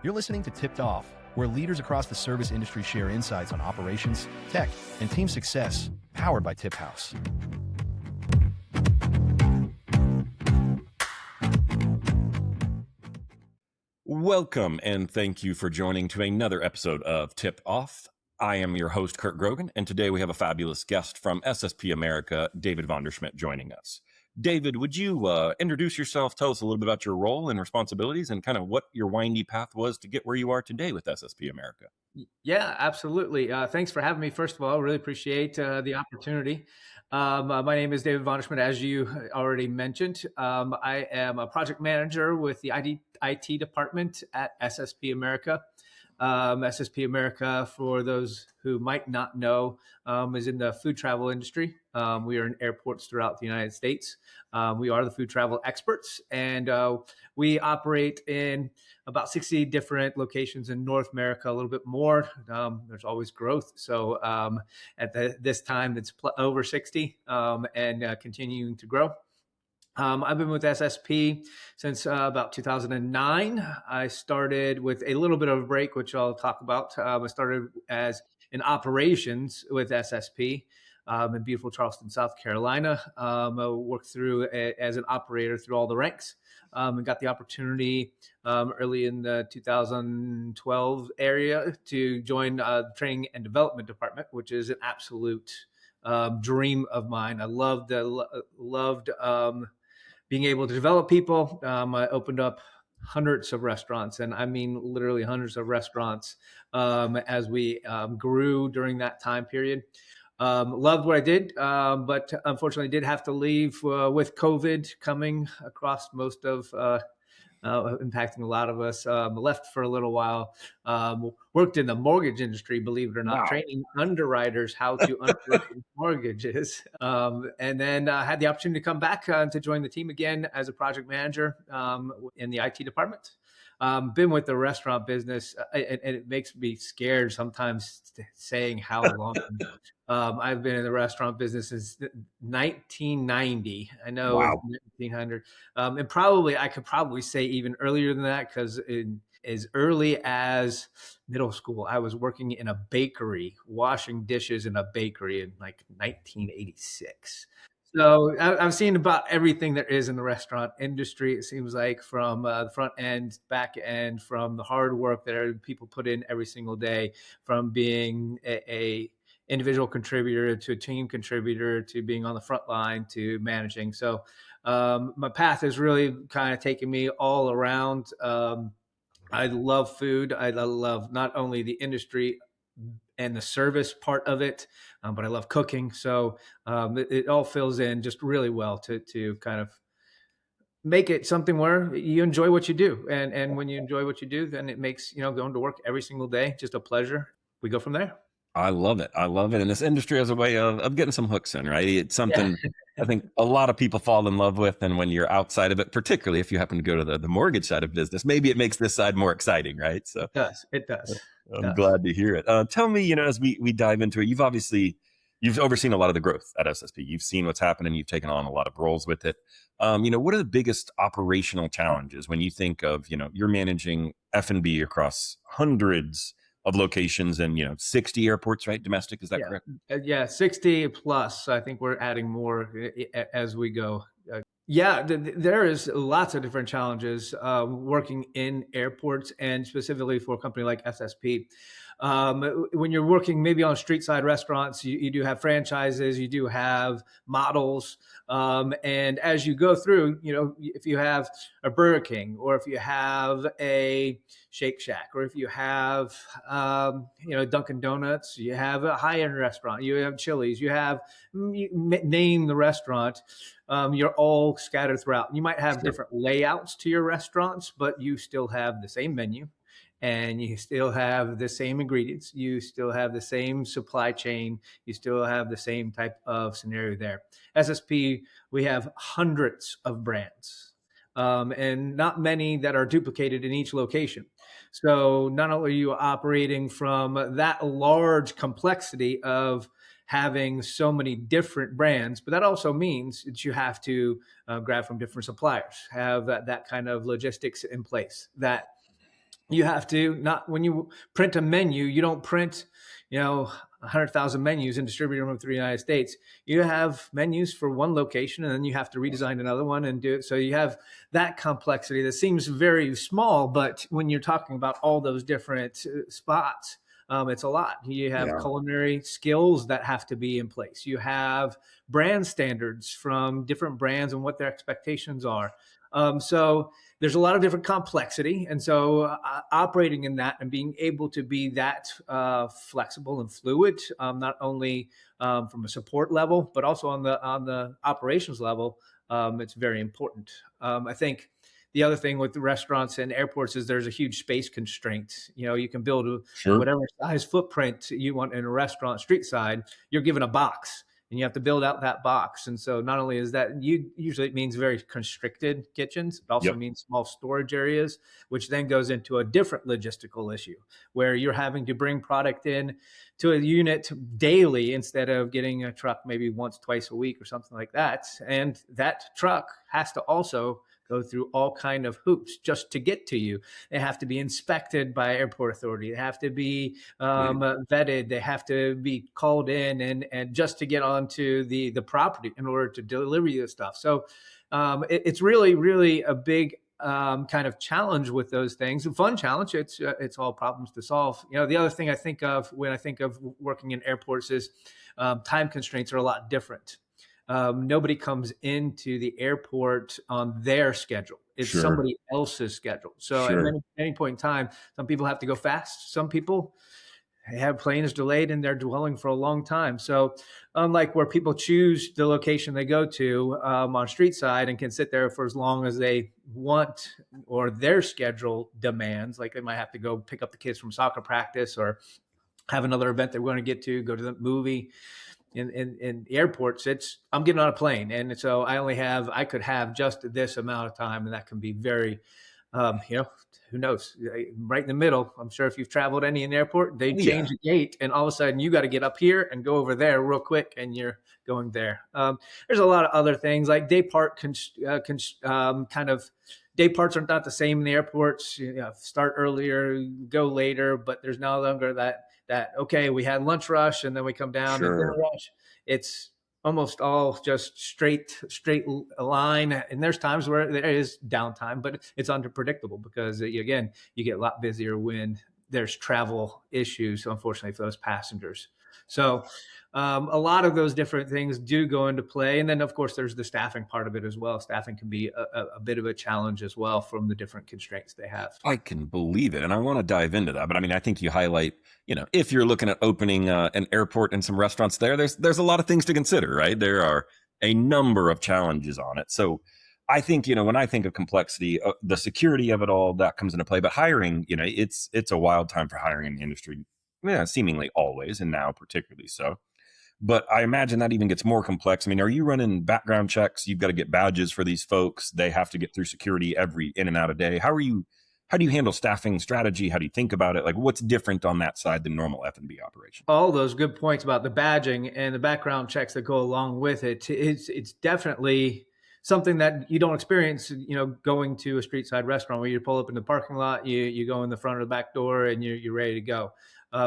You're listening to Tipped Off, where leaders across the service industry share insights on operations, tech, and team success, powered by TipHaus. Welcome, and thank you for joining to another episode of Tip Off. I am your host, Kirk Grogan, and today we have a fabulous guest from SSP America, David Vonderschmidt, joining us. David, would you introduce yourself, tell us a little bit about your role and responsibilities, and kind of what your windy path was to get where you are today with SSP America? Yeah, absolutely. Thanks for having me. First of all, really appreciate the opportunity. My name is David Vonderschmidt, as you already mentioned. I am a project manager with the IT department at SSP America. SSP America, for those who might not know, is in the food travel industry. We are in airports throughout the United States. We are the food travel experts, and we operate in about 60 different locations in North America, a little bit more. There's always growth. So at this time, it's over 60 and continuing to grow. I've been with SSP since about 2009. I started with a little bit of a break, which I'll talk about. I started as in operations with SSP in beautiful Charleston, South Carolina. I worked through as an operator through all the ranks and got the opportunity early in the 2012 area to join the training and development department, which is an absolute dream of mine. I loved being able to develop people. I opened up hundreds of restaurants, and I mean literally hundreds of restaurants as we grew during that time period. Loved what I did, but unfortunately did have to leave with COVID coming across most of impacting a lot of us. Left for a little while, worked in the mortgage industry, believe it or not, training underwriters how to underwrite mortgages. And then had the opportunity to come back to join the team again as a project manager in the IT department. Been with the restaurant business, and it makes me scared sometimes saying how long. I've been in the restaurant business since 1990. I know it's 1900, and probably I could probably say even earlier than that, because as early as middle school, I was working in a bakery, washing dishes in a bakery in like 1986. So I've seen about everything there is in the restaurant industry. It seems like from the front end, back end, from the hard work that people put in every single day, from being a individual contributor to a team contributor to being on the front line to managing. So my path has really kind of taken me all around. I love food. I love not only the industry and the service part of it, but I love cooking. So it all fills in just really well to kind of make it something where you enjoy what you do. And when you enjoy what you do, then it makes, going to work every single day just a pleasure. We go from there. I love it. I love it. And this industry has a way of getting some hooks in, right? It's something I think a lot of people fall in love with. And when you're outside of it, particularly if you happen to go to the mortgage side of business, maybe it makes this side more exciting, right? So It does. I'm glad to hear it. Tell me, as we dive into it, you've overseen a lot of the growth at SSP. You've seen what's happening. You've taken on a lot of roles with it. What are the biggest operational challenges when you think of, you're managing F&B across hundreds of locations and 60 airports, right? Domestic, is that correct? Yeah, 60 plus. I think we're adding more as we go. There is lots of different challenges working in airports, and specifically for a company like SSP. When you're working maybe on street side restaurants, you do have franchises, you do have models. And as you go through, if you have a Burger King, or if you have a Shake Shack, or if you have, Dunkin' Donuts, you have a high-end restaurant, you have Chili's, name the restaurant, you're all scattered throughout. You might have different layouts to your restaurants, but you still have the same menu. And you still have the same ingredients. You still have the same supply chain. You still have the same type of scenario there. SSP, we have hundreds of brands and not many that are duplicated in each location. So not only are you operating from that large complexity of having so many different brands, but that also means that you have to grab from different suppliers, have that kind of logistics in place, that You have to not when you print a menu, you don't print, 100,000 menus and distribute them through the United States. You have menus for one location, and then you have to redesign another one and do it. So you have that complexity that seems very small, but when you're talking about all those different spots, it's a lot. You have culinary skills that have to be in place. You have brand standards from different brands and what their expectations are. So there's a lot of different complexity. And so operating in that and being able to be that flexible and fluid, not only from a support level, but also on the operations level, it's very important. I think the other thing with the restaurants and airports is there's a huge space constraint. You can build whatever size footprint you want in a restaurant street side. You're given a box, and you have to build out that box. And so not only is that, usually it means very constricted kitchens, it also means small storage areas, which then goes into a different logistical issue where you're having to bring product in to a unit daily instead of getting a truck maybe once, twice a week or something like that. And that truck has to also go through all kind of hoops just to get to you. They have to be inspected by airport authority. They have to be vetted. They have to be called in and just to get onto the property in order to deliver you the stuff. So it's really, really a big kind of challenge with those things. A fun challenge. It's all problems to solve. The other thing I think of when I think of working in airports is time constraints are a lot different. Nobody comes into the airport on their schedule. It's somebody else's schedule. So at any point in time, some people have to go fast. Some people have planes delayed and they're dwelling for a long time. So unlike where people choose the location they go to on street side and can sit there for as long as they want or their schedule demands, like they might have to go pick up the kids from soccer practice or have another event they're going to get to, go to the movie. In airports, I'm getting on a plane. And so I could have just this amount of time, and that can be very, who knows, right in the middle. I'm sure if you've traveled any in the airport, they change the gate and all of a sudden you got to get up here and go over there real quick and you're going there. There's a lot of other things like day part kind of day parts are not the same in the airports. Start earlier, go later, but there's no longer that okay, we had lunch rush and then we come down to dinner rush. It's almost all just straight line. And there's times where there is downtime, but it's unpredictable because you get a lot busier when there's travel issues, unfortunately, for those passengers. So a lot of those different things do go into play. And then, of course, there's the staffing part of it as well. Staffing can be a bit of a challenge as well from the different constraints they have. I can believe it. And I want to dive into that. But I mean, I think you highlight, if you're looking at opening an airport and some restaurants there's a lot of things to consider, right? There are a number of challenges on it. So I think, when I think of complexity, the security of it all, that comes into play. But hiring, it's a wild time for hiring in the industry. Yeah, seemingly always, and now particularly so. But I imagine that even gets more complex. I mean, are you running background checks? You've got to get badges for these folks. They have to get through security every in and out a day. How do you handle staffing strategy? How do you think about it? Like, what's different on that side than normal F&B operation? All those good points about the badging and the background checks that go along with it. It's definitely something that you don't experience, going to a street side restaurant where you pull up in the parking lot, you go in the front or the back door and you're ready to go.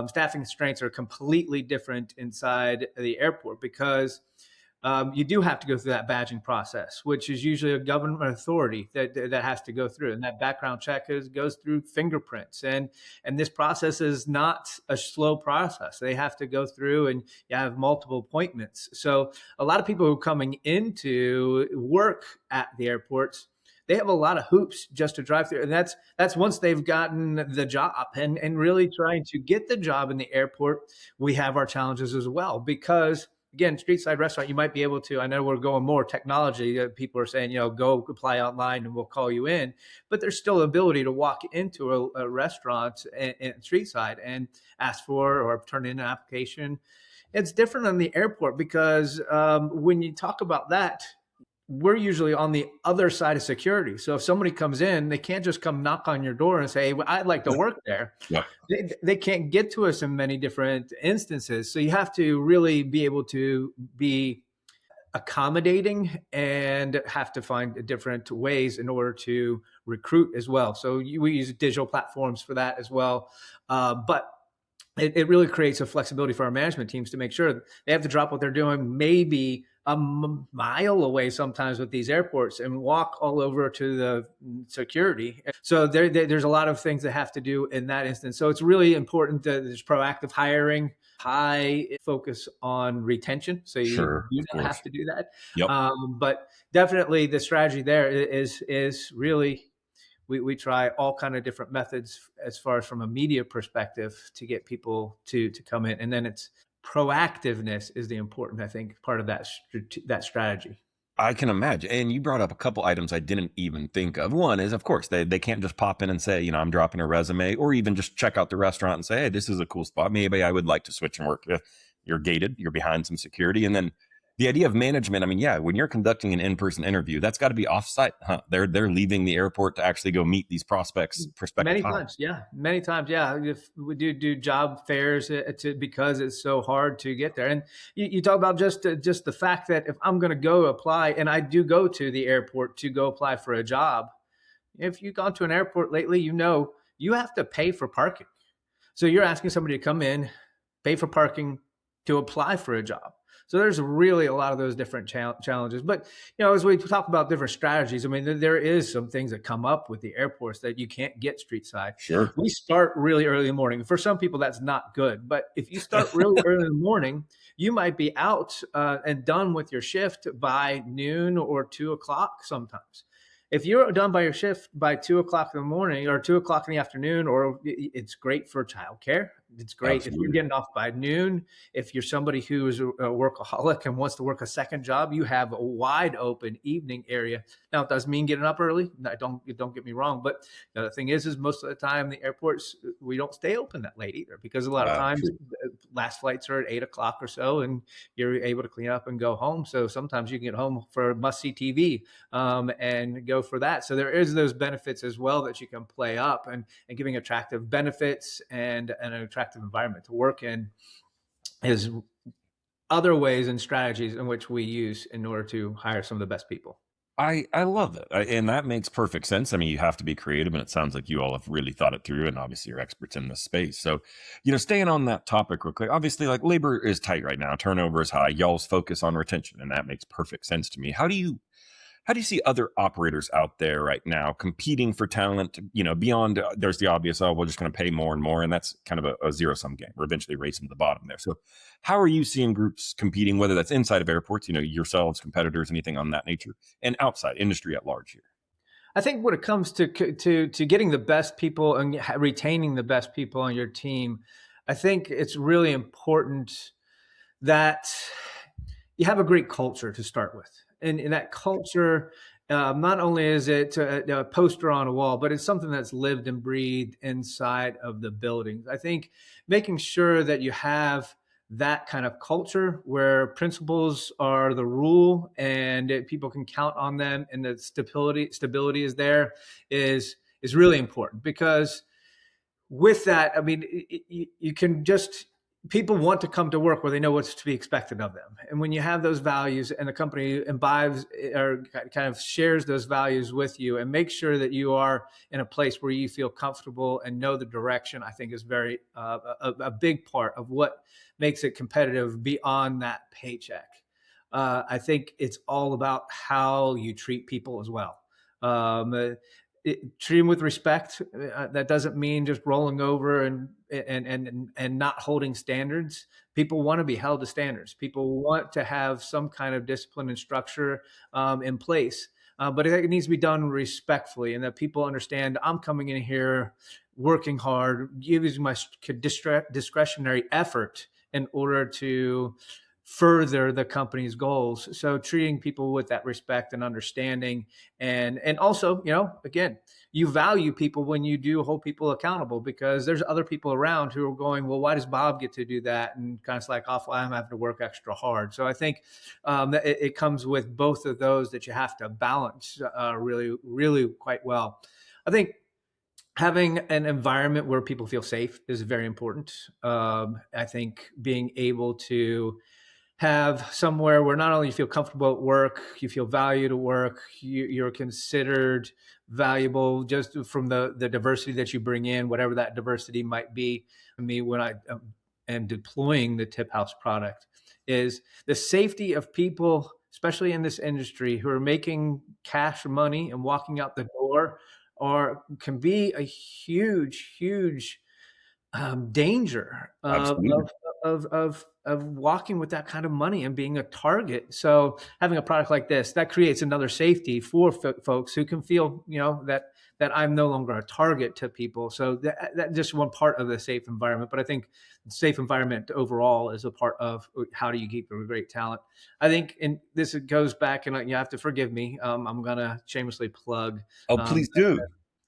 Staffing constraints are completely different inside the airport because you do have to go through that badging process, which is usually a government authority that has to go through. And that background check goes through fingerprints. And this process is not a slow process. They have to go through and you have multiple appointments. So a lot of people who are coming into work at the airports, they have a lot of hoops just to drive through. And that's once they've gotten the job and really trying to get the job in the airport, we have our challenges as well. Because again, street side restaurant, you might be able to, I know we're going more technology. People are saying, go apply online and we'll call you in. But there's still the ability to walk into a restaurant and street side and ask for or turn in an application. It's different on the airport because when you talk about that, we're usually on the other side of security. So if somebody comes in, they can't just come knock on your door and say, well, I'd like to work there. Yeah. They can't get to us in many different instances. So you have to really be able to be accommodating and have to find different ways in order to recruit as well. So we use digital platforms for that as well. But it really creates a flexibility for our management teams to make sure they have to drop what they're doing maybe a mile away sometimes with these airports and walk all over to the security. So there's a lot of things that have to do in that instance. So it's really important that there's proactive hiring, high focus on retention. So you do not have to do that. Yep. But definitely the strategy there is really, we try all kind of different methods as far as from a media perspective to get people to come in. And then it's proactiveness is the important, I think, part of that strategy. I can imagine. And you brought up a couple items I didn't even think of. One is, of course, they can't just pop in and say, I'm dropping a resume, or even just check out the restaurant and say, hey, this is a cool spot. Maybe I would like to switch and work. You're gated, you're behind some security. And then the idea of management, when you're conducting an in-person interview, that's got to be offsite. They're leaving the airport to actually go meet these prospective many times. If we do job fairs because it's so hard to get there. And you talk about just the fact that if I'm going to go apply, and I do go to the airport to go apply for a job, if you've gone to an airport lately, you have to pay for parking. So you're asking somebody to come in, pay for parking to apply for a job. So there's really a lot of those different challenges. But, as we talk about different strategies, there is some things that come up with the airports that you can't get street side. Sure. We start really early in the morning. For some people, that's not good. But if you start really early in the morning, you might be out and done with your shift by noon or 2 o'clock sometimes. If you're done by your shift by 2 o'clock in the morning or 2 o'clock in the afternoon, or it's great for childcare. It's great Absolutely. If you're getting off by noon. If you're somebody who is a workaholic and wants to work a second job, you have a wide open evening area. Now, it doesn't mean getting up early. No, don't get me wrong. But the thing is most of the time the airports, we don't stay open that late either, because a lot of times last flights are at 8 o'clock or so, and you're able to clean up and go home. So sometimes you can get home for must-see TV and go for that. So there is those benefits as well that you can play up, and giving attractive benefits and an attractive environment to work in is other ways and strategies in which we use in order to hire some of the best people. I love it. And that makes perfect sense. You have to be creative, and it sounds like you all have really thought it through, and obviously you're experts in this space. So, staying on that topic real quick, obviously labor is tight right now. Turnover is high. Y'all's focus on retention, and that makes perfect sense to me. How do you see other operators out there right now competing for talent, beyond, there's the obvious, we're just going to pay more and more. And that's kind of a zero-sum game. We're eventually racing to the bottom there. So how are you seeing groups competing, whether that's inside of airports, yourselves, competitors, anything on that nature, and outside industry at large here? I think when it comes to getting the best people and retaining the best people on your team, I think it's really important that you have a great culture to start with. And in that culture, not only is it a poster on a wall, but it's something that's lived and breathed inside of the buildings. I think making sure that you have that kind of culture where principles are the rule and people can count on them, and the stability is there is really important, because with that, you can just, people want to come to work where they know what's to be expected of them. And when you have those values and the company imbibes or kind of shares those values with you, and make sure that you are in a place where you feel comfortable and know the direction, I think is very a big part of what makes it competitive beyond that paycheck. I think it's all about how you treat people as well. Treat them with respect. That doesn't mean just rolling over and not holding standards. People want to be held to standards. People want to have some kind of discipline and structure in place. But it needs to be done respectfully, and that people understand I'm coming in here working hard, using my discretionary effort in order to further the company's goals. So treating people with that respect and understanding, and also, again, you value people when you do hold people accountable, because there's other people around who are going, well, why does Bob get to do that? And kind of slack off, I'm having to work extra hard. So I think that it comes with both of those that you have to balance really, really quite well. I think having an environment where people feel safe is very important. I think being able to have somewhere where not only you feel comfortable at work, you feel valued at work, you're considered valuable just from the diversity that you bring in, whatever that diversity might be. I mean, when I am deploying the TipHaus product, is the safety of people, especially in this industry, who are making cash or money and walking out the door, or can be a huge danger Absolutely. of walking with that kind of money and being a target. So having a product like this, that creates another safety for folks who can feel, that I'm no longer a target to people. So that just one part of the safe environment. But I think the safe environment overall is a part of how do you keep a great talent. I think, and this goes back, and you have to forgive me. I'm gonna shamelessly plug Oh, please do.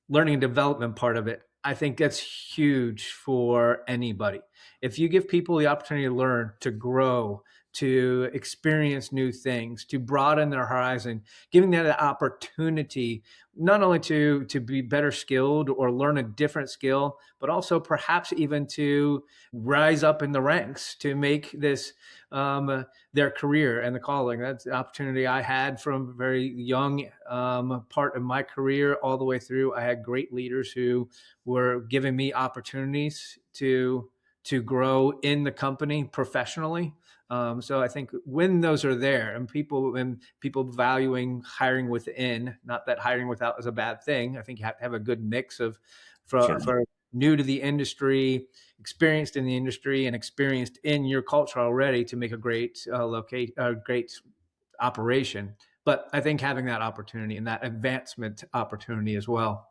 learning and development part of it. I think that's huge for anybody. If you give people the opportunity to learn, to grow, to experience new things, to broaden their horizon, giving them the opportunity not only to be better skilled or learn a different skill, but also perhaps even to rise up in the ranks to make this their career and the calling. That's the opportunity I had from a very young part of my career all the way through. I had great leaders who were giving me opportunities to grow in the company professionally. So I think when those are there, and people valuing hiring within, not that hiring without is a bad thing. I think you have to have a good mix of for new to the industry, experienced in the industry, and experienced in your culture already to make a great great operation. But I think having that opportunity and that advancement opportunity as well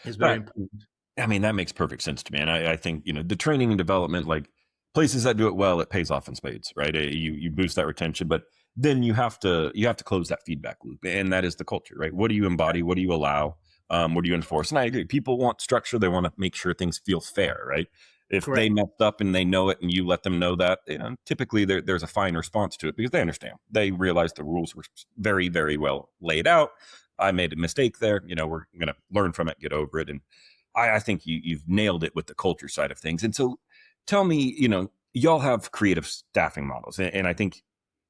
is very important. I mean, that makes perfect sense to me. And I think, the training and development, like places that do it well, it pays off in spades, right? You boost that retention, but then you have to close that feedback loop. And that is the culture, right? What do you embody? What do you allow? What do you enforce? And I agree. People want structure. They want to make sure things feel fair, right? If Correct. they messed up and they know it and you let them know that, typically there's a fine response to it because they understand. They realize the rules were very, very well laid out. I made a mistake there. We're going to learn from it, get over it. And I think you've nailed it with the culture side of things. And so tell me, y'all have creative staffing models. And I think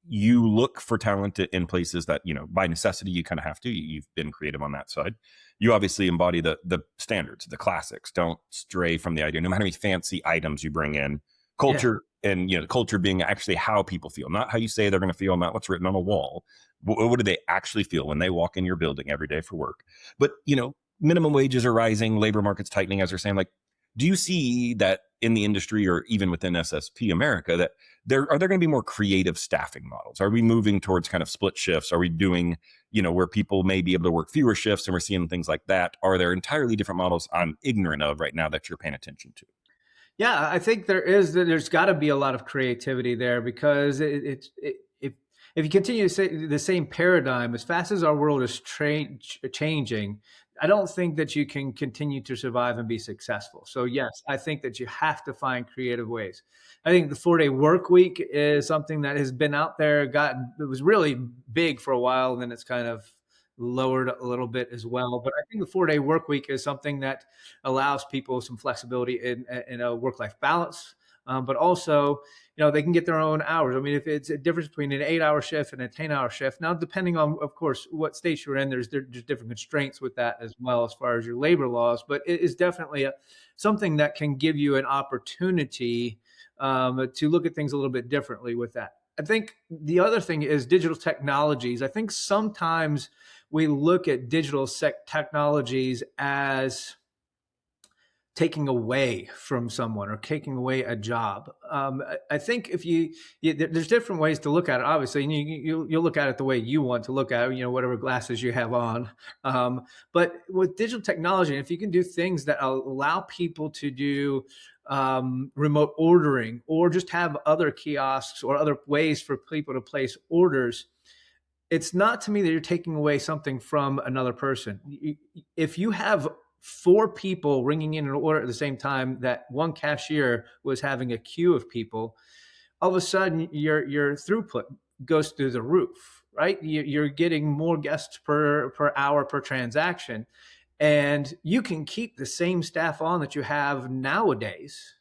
you look for talent in places that, by necessity, you kind of have to. You've been creative on that side. You obviously embody the standards, the classics. Don't stray from the idea. No matter how many fancy items you bring in, culture and, culture being actually how people feel, not how you say they're going to feel, not what's written on a wall. What do they actually feel when they walk in your building every day for work? But, minimum wages are rising, labor market's tightening, as they're saying. Like, do you see that in the industry or even within SSP America that are there going to be more creative staffing models? Are we moving towards kind of split shifts? Are we doing, where people may be able to work fewer shifts and we're seeing things like that? Are there entirely different models I'm ignorant of right now that you're paying attention to? Yeah, I think there's got to be a lot of creativity there because if you continue to say the same paradigm, as fast as our world is changing, I don't think that you can continue to survive and be successful. So yes, I think that you have to find creative ways. I think the 4-day work week is something that has been out there. It was really big for a while, and then it's kind of lowered a little bit as well. But I think the 4-day work week is something that allows people some flexibility in a work-life balance. But also, they can get their own hours. I mean, if it's a difference between an 8-hour shift and a 10-hour shift, now depending on, of course, what state you're in, there's different constraints with that as well as far as your labor laws. But it is definitely something that can give you an opportunity to look at things a little bit differently with that. I think the other thing is digital technologies. I think sometimes we look at digital technologies as taking away from someone or taking away a job. I think there's different ways to look at it, obviously, and you'll look at it the way you want to look at it, whatever glasses you have on. But with digital technology, if you can do things that allow people to do remote ordering or just have other kiosks or other ways for people to place orders, it's not to me that you're taking away something from another person. If you have 4 people ringing in an order at the same time that one cashier was having a queue of people, all of a sudden your throughput goes through the roof, right? You're getting more guests per hour per transaction, and you can keep the same staff on that you have nowadays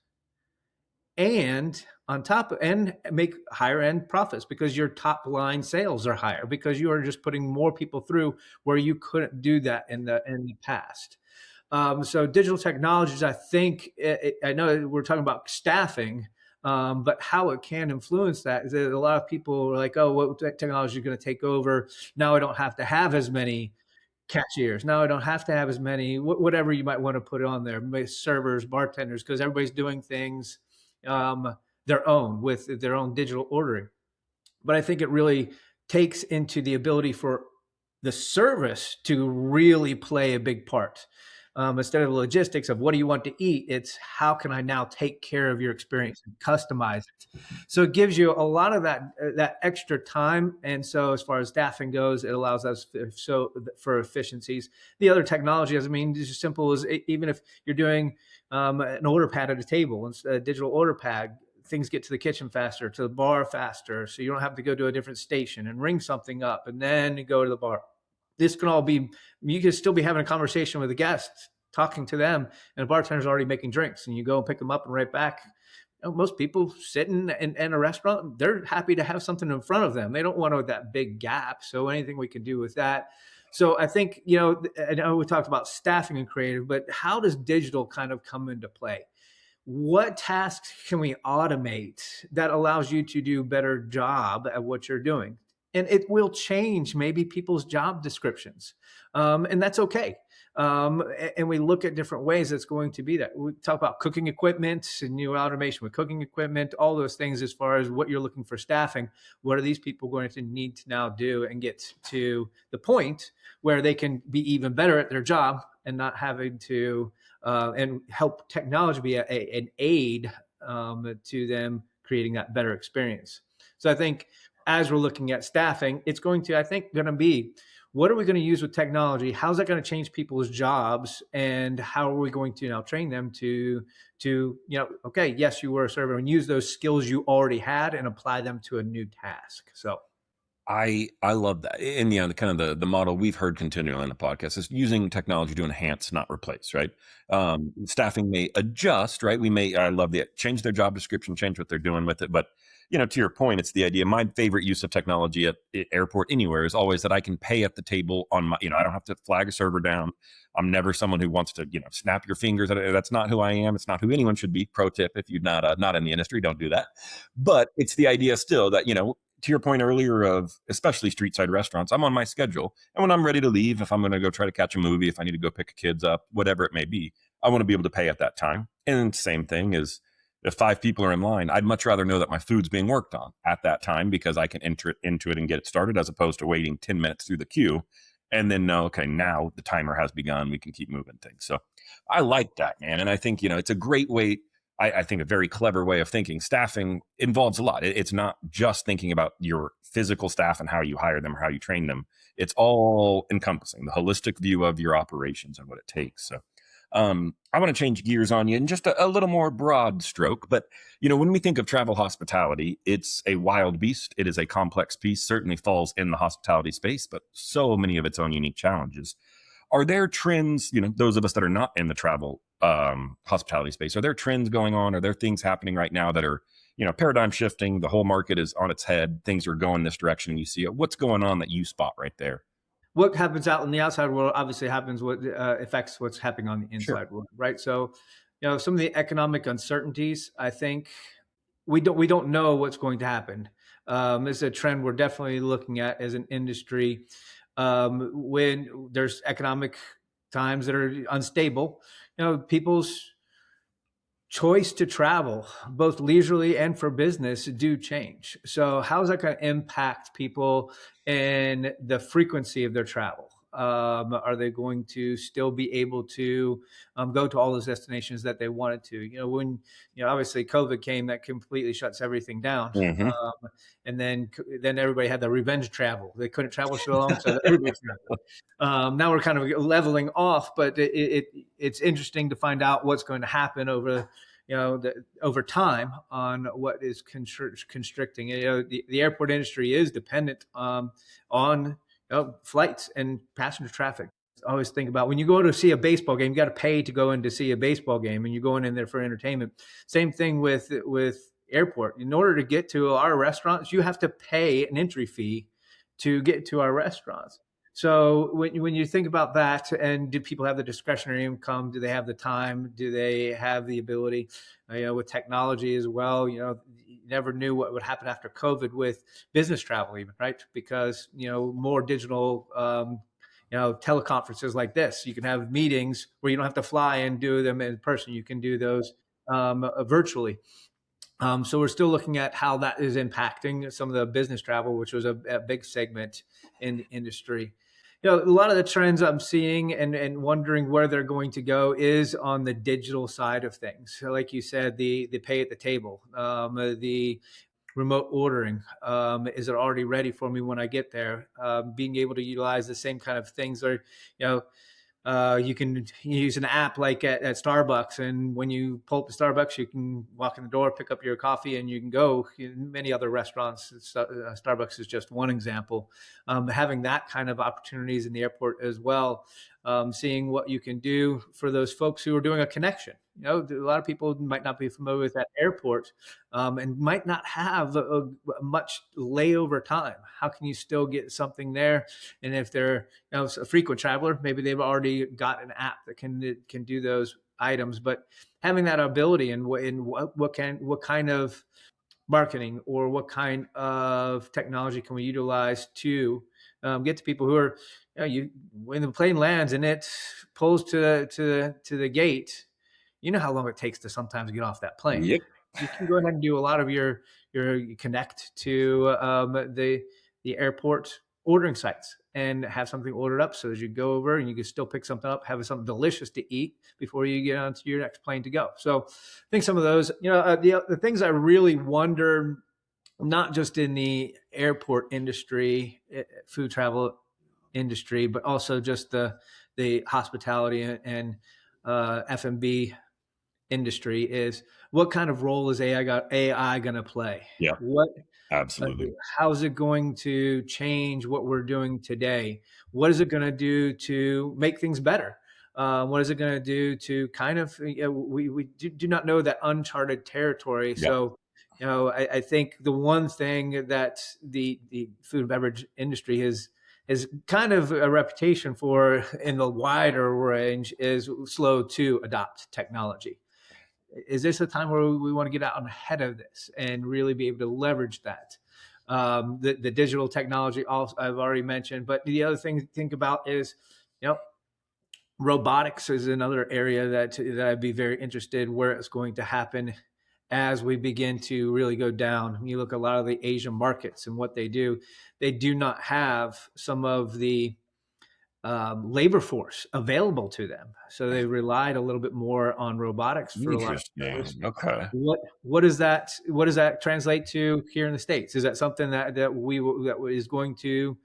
and on top and make higher end profits because your top line sales are higher because you are just putting more people through where you couldn't do that in the past. So digital technologies, I think, I know we're talking about staffing, but how it can influence that is that a lot of people are like, oh, what technology is going to take over? Now I don't have to have as many cashiers. Now I don't have to have as many, whatever you might want to put on there, servers, bartenders, because everybody's doing things their own with their own digital ordering. But I think it really takes into the ability for the service to really play a big part. Instead of logistics of what do you want to eat, it's how can I now take care of your experience and customize it. So it gives you a lot of that extra time. And so as far as staffing goes, it allows us for efficiencies. The other technology, I mean, it's as simple as even if you're doing an order pad at a table, instead of a digital order pad, things get to the kitchen faster, to the bar faster. So you don't have to go to a different station and ring something up and then you go to the bar. This can all be, you can still be having a conversation with the guests, talking to them, and the bartender's already making drinks, and you go and pick them up and right back. You know, most people sitting in a restaurant, they're happy to have something in front of them. They don't want that big gap. So anything we can do with that. So I think, I know we talked about staffing and creative, but how does digital kind of come into play? What tasks can we automate that allows you to do a better job at what you're doing? And it will change maybe people's job descriptions. And that's okay. And we look at different ways it's going to be that. We talk about cooking equipment and new automation with cooking equipment, all those things as far as what you're looking for staffing. What are these people going to need to now do and get to the point where they can be even better at their job and not having to and help technology be an aid to them creating that better experience. So I think as we're looking at staffing, it's going to be, what are we going to use with technology? How's that going to change people's jobs? And how are we going to now train them to okay, yes, you were a server, and use those skills you already had and apply them to a new task. So I love that. And the kind of the model we've heard continually on the podcast is using technology to enhance, not replace, right? Staffing may adjust, right? I love change their job description, change what they're doing with it. But, to your point, it's the idea. My favorite use of technology at airport anywhere is always that I can pay at the table on my, I don't have to flag a server down. I'm never someone who wants to, snap your fingers. That's not who I am. It's not who anyone should be. Pro tip, if you're not in the industry, don't do that. But it's the idea still that, to your point earlier of especially street side restaurants, I'm on my schedule. And when I'm ready to leave, if I'm going to go try to catch a movie, if I need to go pick kids up, whatever it may be, I want to be able to pay at that time. And same thing is if 5 people are in line, I'd much rather know that my food's being worked on at that time because I can enter it into it and get it started as opposed to waiting 10 minutes through the queue and then know, okay, now the timer has begun. We can keep moving things. So I like that, man. And I think, it's a great way. I think a very clever way of thinking. Staffing involves a lot. It's not just thinking about your physical staff and how you hire them or how you train them. It's all encompassing, the holistic view of your operations and what it takes. So I want to change gears on you in just a little more broad stroke. But, when we think of travel hospitality, it's a wild beast. It is a complex piece, certainly falls in the hospitality space, but so many of its own unique challenges. Are there trends, those of us that are not in the travel hospitality space, are there trends going on? Are there things happening right now that are, paradigm shifting? The whole market is on its head. Things are going this direction. And you see it. What's going on that you spot right there? What happens out in the outside world obviously happens what affects what's happening on the inside world, right? So, some of the economic uncertainties, I think we don't know what's going to happen. This is a trend we're definitely looking at as an industry. When there's economic times that are unstable, people's choice to travel, both leisurely and for business, do change. So how is that going to impact people and the frequency of their travel? Are they going to still be able to go to all those destinations that they wanted to? When obviously COVID came, that completely shuts everything down. Mm-hmm. And then everybody had the revenge travel. They couldn't travel so long, so everybody traveled. Now we're kind of leveling off, but it's interesting to find out what's going to happen over over time on what is constricting. The airport industry is dependent on flights and passenger traffic. I always think about when you go to see a baseball game, you got to pay to go in to see a baseball game, and you're going in there for entertainment. Same thing with airport. In order to get to our restaurants, you have to pay an entry fee to get to our restaurants. So when you think about that, and do people have the discretionary income? Do they have the time? Do they have the ability? With technology as well, you never knew what would happen after COVID with business travel, even, right? Because more digital, teleconferences like this. You can have meetings where you don't have to fly and do them in person. You can do those virtually. So we're still looking at how that is impacting some of the business travel, which was a big segment in the industry. A lot of the trends I'm seeing and wondering where they're going to go is on the digital side of things. So like you said, the pay at the table, the remote ordering. Is it already ready for me when I get there? Being able to utilize the same kind of things, or you can use an app like at Starbucks, and when you pull up the Starbucks, you can walk in the door, pick up your coffee, and you can go. Many other restaurants, Starbucks is just one example. Having that kind of opportunities in the airport as well, seeing what you can do for those folks who are doing a connection. A lot of people might not be familiar with that airport, and might not have much layover time. How can you still get something there? And if they're a frequent traveler, maybe they've already got an app that can do those items. But having that ability, and what kind of marketing or what kind of technology can we utilize to get to people who are when the plane lands and it pulls to the gate. How long it takes to sometimes get off that plane. Yep. You can go ahead and do a lot of your connect to the airport ordering sites and have something ordered up, so as you go over and you can still pick something up, have something delicious to eat before you get onto your next plane to go. So I think some of those, the things I really wonder, not just in the airport industry, food travel industry, but also just the hospitality and F&B industry, is what kind of role is AI going to play? Yeah, what absolutely. How is it going to change what we're doing today? What is it going to do to make things better? What is it going to do to kind of, we do not know that uncharted territory. Yeah. So, I think the one thing that the food and beverage industry is kind of a reputation for in the wider range is slow to adopt technology. Is this a time where we want to get out ahead of this and really be able to leverage that? The digital technology also I've already mentioned, but the other thing to think about is, robotics is another area that I'd be very interested where it's going to happen as we begin to really go down. When you look at a lot of the Asian markets and what they do not have some of the labor force available to them. So they relied a little bit more on robotics for a lot of years. Okay. What does that translate to here in the States? Is that something that is going to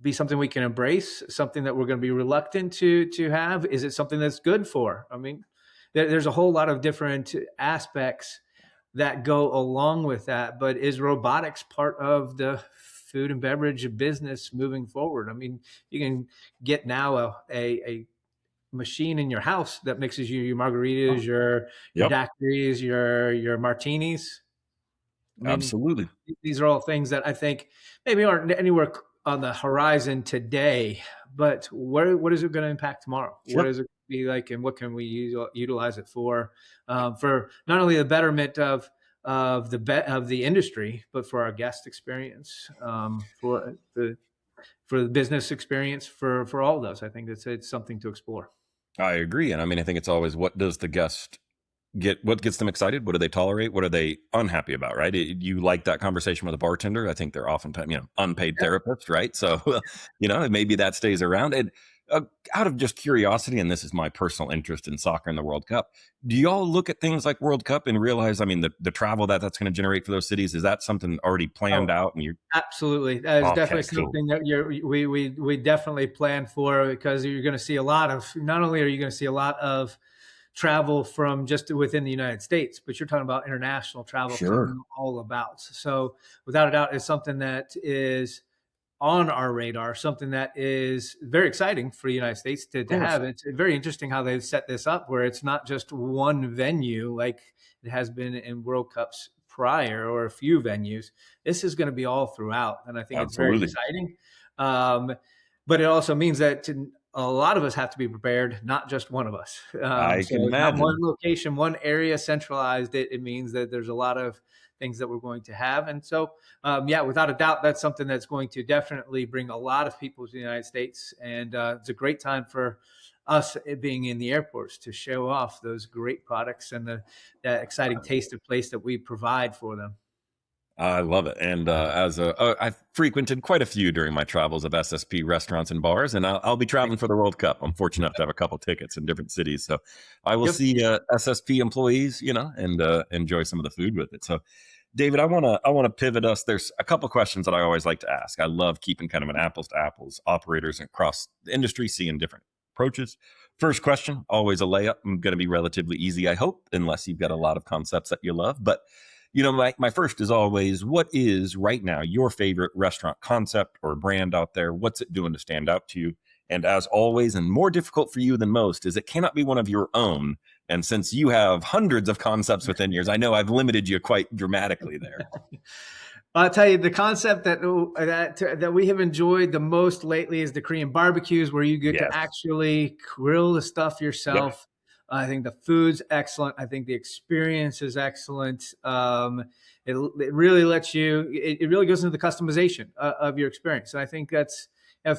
be something we can embrace, something that we're going to be reluctant to have? Is it something that's good for? I mean, there's a whole lot of different aspects that go along with that, but is robotics part of the food and beverage business moving forward? I mean, you can get now a machine in your house that mixes your margaritas, your daiquiris, your martinis. I mean, absolutely. These are all things that I think maybe aren't anywhere on the horizon today, but what is it going to impact tomorrow? Sure. What is it be like, and what can we utilize it for not only the betterment of the industry, but for our guest experience, for the business experience, for all of those. I think it's something to explore. I agree. And I mean, I think it's always, what does the guest get? What gets them excited? What do they tolerate? What are they unhappy about? Right. You like that conversation with a bartender. I think they're oftentimes, unpaid therapists. Right. So, maybe that stays around. And out of just curiosity, and this is my personal interest in soccer and the World Cup, do y'all look at things like World Cup and realize, I mean, the travel that's going to generate for those cities, is that something already planned out? And absolutely, that is definitely something that we definitely plan for, because you're going to see not only are you going to see a lot of travel from just within the United States, but you're talking about international travel. Sure. All about. So without a doubt, it's something that is on our radar, something that is very exciting for the United States to have. It's very interesting how they've set this up, where it's not just one venue like it has been in World Cups prior, or a few venues. This is going to be all throughout, and I think it's very Absolutely. exciting. But it also means that a lot of us have to be prepared, not just one of us. I So can not one imagine. location, one area centralized. It means that there's a lot of things that we're going to have. And so, yeah, without a doubt, that's something that's going to definitely bring a lot of people to the United States. And it's a great time for us being in the airports to show off those great products and that exciting taste of place that we provide for them. I love it. And I've frequented quite a few during my travels of SSP restaurants and bars, and I'll be traveling for the World Cup. I'm fortunate enough to have a couple tickets in different cities, so I will Yep. see SSP employees, and enjoy some of the food with it. So, David, I want to pivot us. There's a couple questions that I always like to ask. I love keeping kind of an apples to apples operators across the industry, seeing different approaches. First question, always a layup. I'm going to be relatively easy, I hope, unless you've got a lot of concepts that you love, but. My first is always, what is right now your favorite restaurant concept or brand out there? What's it doing to stand out to you? And as always, and more difficult for you than most, is it cannot be one of your own. And since you have hundreds of concepts within yours, I know I've limited you quite dramatically there. I'll tell you, the concept that we have enjoyed the most lately is the Korean barbecues, where you get to Yes. actually grill the stuff Yep. yourself. I think the food's excellent. I think the experience is excellent. It really lets you. It really goes into the customization of your experience, and I think that's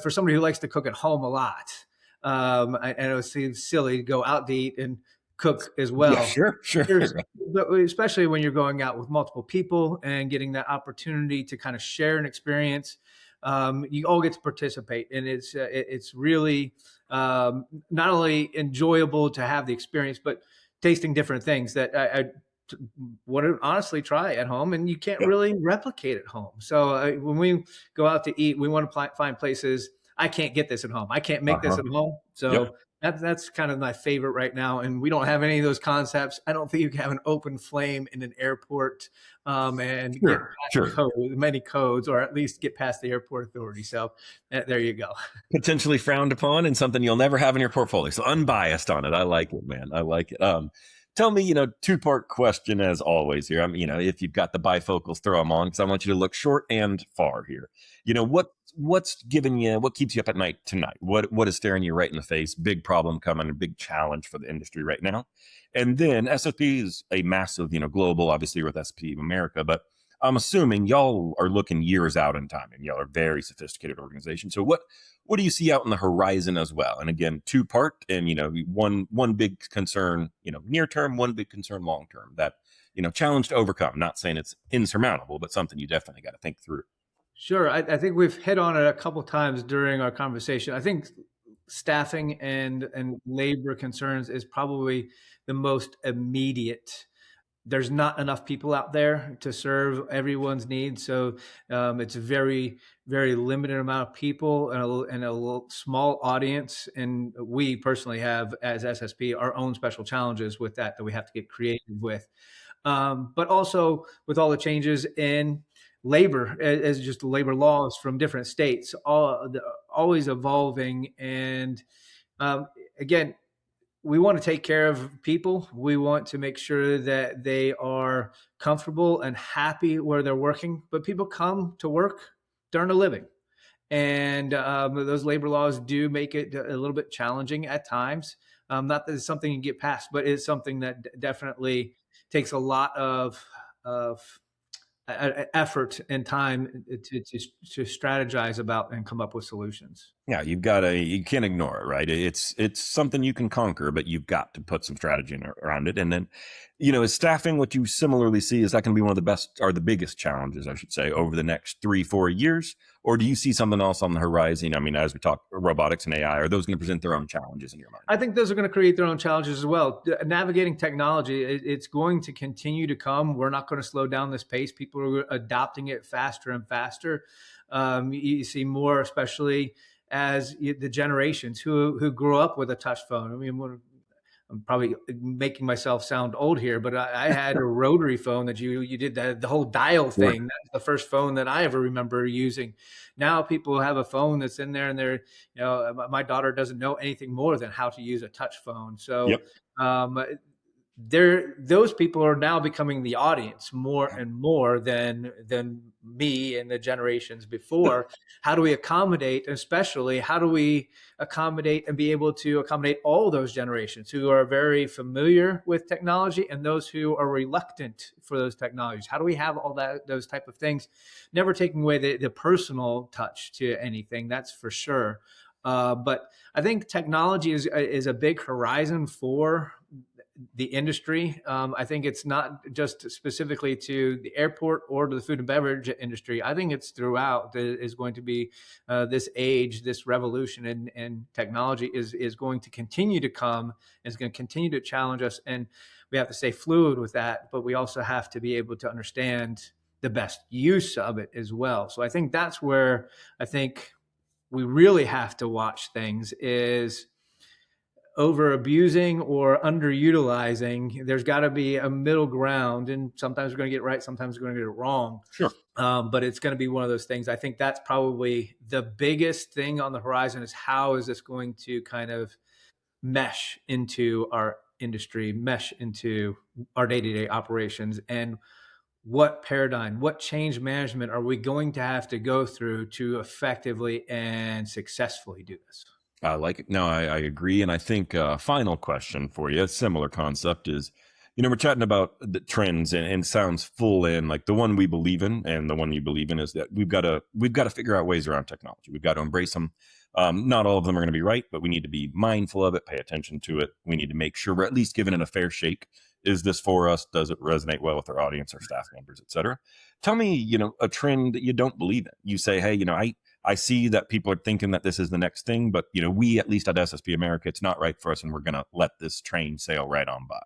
for somebody who likes to cook at home a lot. And it seems silly to go out to eat and cook as well. Yeah, sure. But especially when you're going out with multiple people and getting that opportunity to kind of share an experience, you all get to participate, and it's really not only enjoyable to have the experience, but tasting different things that I want to honestly try at home, and you can't Yep. really replicate at home. So when we go out to eat, we want to find places. I can't get this at home. I can't make this Uh-huh. at home. Yep. So that's kind of my favorite right now. And we don't have any of those concepts. I don't think you can have an open flame in an airport and get past Sure. many codes, or at least get past the airport authority. So there you go. Potentially frowned upon and something you'll never have in your portfolio. So unbiased on it. I like it, man. I like it. Tell me, two-part question as always here. If you've got the bifocals, throw them on, because I want you to look short and far here. What's giving you, what keeps you up at night tonight? What is staring you right in the face? Big problem coming, a big challenge for the industry right now. And then SSP is a massive, global, obviously with SSP America, but I'm assuming y'all are looking years out in time, and y'all are a very sophisticated organization. So what do you see out in the horizon as well? And again, two-part, and one big concern, near term, one big concern long term. That challenge to overcome. Not saying it's insurmountable, but something you definitely got to think through. Sure. I think we've hit on it a couple times during our conversation. I think staffing and labor concerns is probably the most immediate. There's not enough people out there to serve everyone's needs. So it's a very, very limited amount of people and a small audience. And we personally have, as SSP, our own special challenges with that we have to get creative with. But also with all the changes in labor, as just labor laws from different states, always evolving. And again, we want to take care of people. We want to make sure that they are comfortable and happy where they're working. But people come to work to earn a living. And those labor laws do make it a little bit challenging at times. Not that it's something you get past, but it's something that definitely takes a lot of effort and time to strategize about and come up with solutions. Yeah, you can't ignore it, right? It's something you can conquer, but you've got to put some strategy around it. And then, is staffing what you similarly see? Is that going to be one of the best or the biggest challenges, I should say, over the next 3-4 years? Or do you see something else on the horizon? I mean, as we talk robotics and AI, are those going to present their own challenges in your mind? I think those are going to create their own challenges as well. Navigating technology, it's going to continue to come. We're not going to slow down this pace. People are adopting it faster and faster. You see more, especially as the generations who grew up with a touch phone. I mean, I'm probably making myself sound old here, but I had a rotary phone that you did the whole dial Right. thing. That's the first phone that I ever remember using. Now people have a phone that's in there, and my daughter doesn't know anything more than how to use a touch phone. So Yep. um, those people are now becoming the audience more and more than me and the generations before. How do we accommodate, especially how do we accommodate and be able to accommodate all those generations who are very familiar with technology and those who are reluctant for those technologies? How do we have all those type of things, never taking away the personal touch to anything, that's for sure. But I think technology is a big horizon for the industry. I think it's not just specifically to the airport or to the food and beverage industry. I think it's throughout that is going to be this age, this revolution in technology is going to continue to come, is going to continue to challenge us. And we have to stay fluid with that, but we also have to be able to understand the best use of it as well. So I think that's where I think we really have to watch things is over abusing or underutilizing. There's got to be a middle ground, and sometimes we're going to get it right, sometimes we're going to get it wrong. Sure. But it's going to be one of those things. I think that's probably the biggest thing on the horizon is how is this going to kind of mesh into our industry, mesh into our day-to-day operations, and what paradigm, what change management are we going to have to go through to effectively and successfully do this? I like it. No, I agree. And I think final question for you, a similar concept is, we're chatting about the trends and sounds full in like the one we believe in, and the one you believe in is that we've got to figure out ways around technology. We've got to embrace them. Not all of them are going to be right, but we need to be mindful of it, pay attention to it. We need to make sure we're at least giving it a fair shake. Is this for us? Does it resonate well with our audience, our staff members, et cetera? Tell me, a trend that you don't believe in. You say, hey, I see that people are thinking that this is the next thing, but we, at least at SSP America, it's not right for us, and we're going to let this train sail right on by.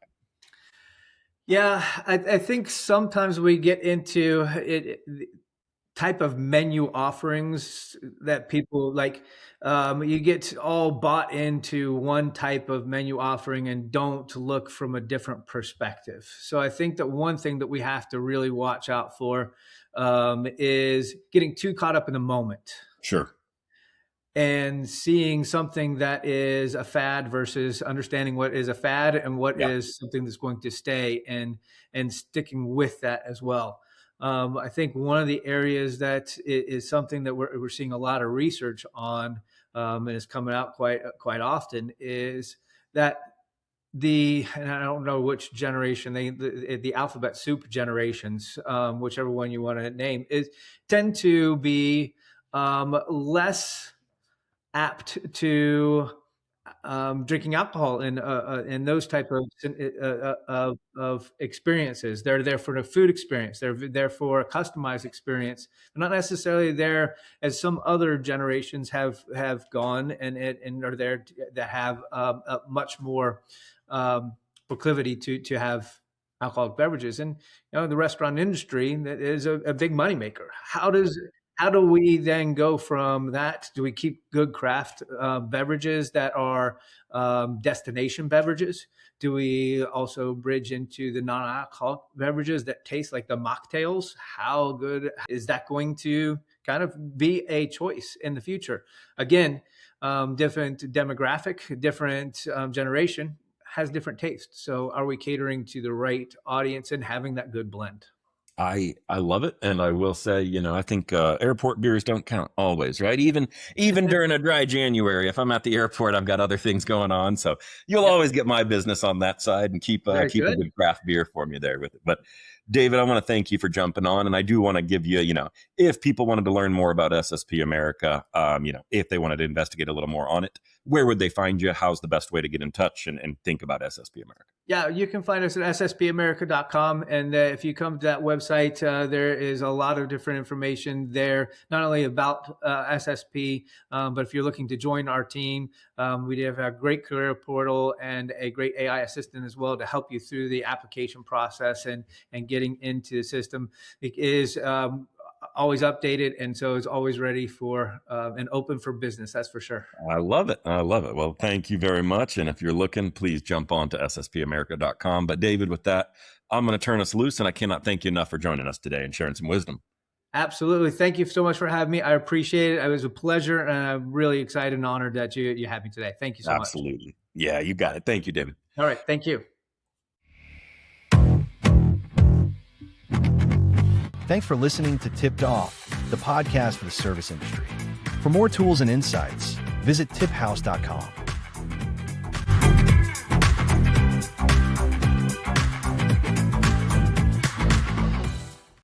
Yeah, I think sometimes we get into type of menu offerings that people like. You get all bought into one type of menu offering and don't look from a different perspective. So I think that one thing that we have to really watch out for is getting too caught up in the moment. Sure. And seeing something that is a fad versus understanding what is a fad and what is something that's going to stay, and sticking with that as well. I think one of the areas that is something that we're seeing a lot of research on, and is coming out quite often, is that and I don't know which generation, the alphabet soup generations, whichever one you want to name, tend to be less apt to drinking alcohol and those type of experiences. They're there for the food experience. They're there for a customized experience. They're not necessarily there as some other generations have gone and are there that have a much more proclivity to have alcoholic beverages. And the restaurant industry is a big moneymaker. How do we then go from that? Do we keep good craft beverages that are destination beverages? Do we also bridge into the non-alcoholic beverages that taste like the mocktails? How good is that going to kind of be a choice in the future? Again, different demographic, different generation has different tastes. So are we catering to the right audience and having that good blend? I love it. And I will say, I think airport beers don't count always, right? Even during a dry January, if I'm at the airport, I've got other things going on. So you'll always get my business on that side and keep a good craft beer for me there with it. But David, I want to thank you for jumping on. And I do want to give you, if people wanted to learn more about SSP America, if they wanted to investigate a little more on it, where would they find you? How's the best way to get in touch and think about SSP America? Yeah, you can find us at sspamerica.com. And if you come to that website, there is a lot of different information there, not only about SSP, but if you're looking to join our team, we have a great career portal and a great AI assistant as well to help you through the application process and getting into the system. It is always updated, and so is always ready for and open for business. That's for sure. I love it. I love it. Well, thank you very much. And if you're looking, please jump on to SSPAmerica.com. But David, with that, I'm going to turn us loose, and I cannot thank you enough for joining us today and sharing some wisdom. Absolutely. Thank you so much for having me. I appreciate it. It was a pleasure, and I'm really excited and honored that you had me today. Thank you so much. Absolutely. Yeah, you got it. Thank you, David. All right. Thank you. Thanks for listening to Tipped Off, the podcast for the service industry. For more tools and insights, visit TipHaus.com.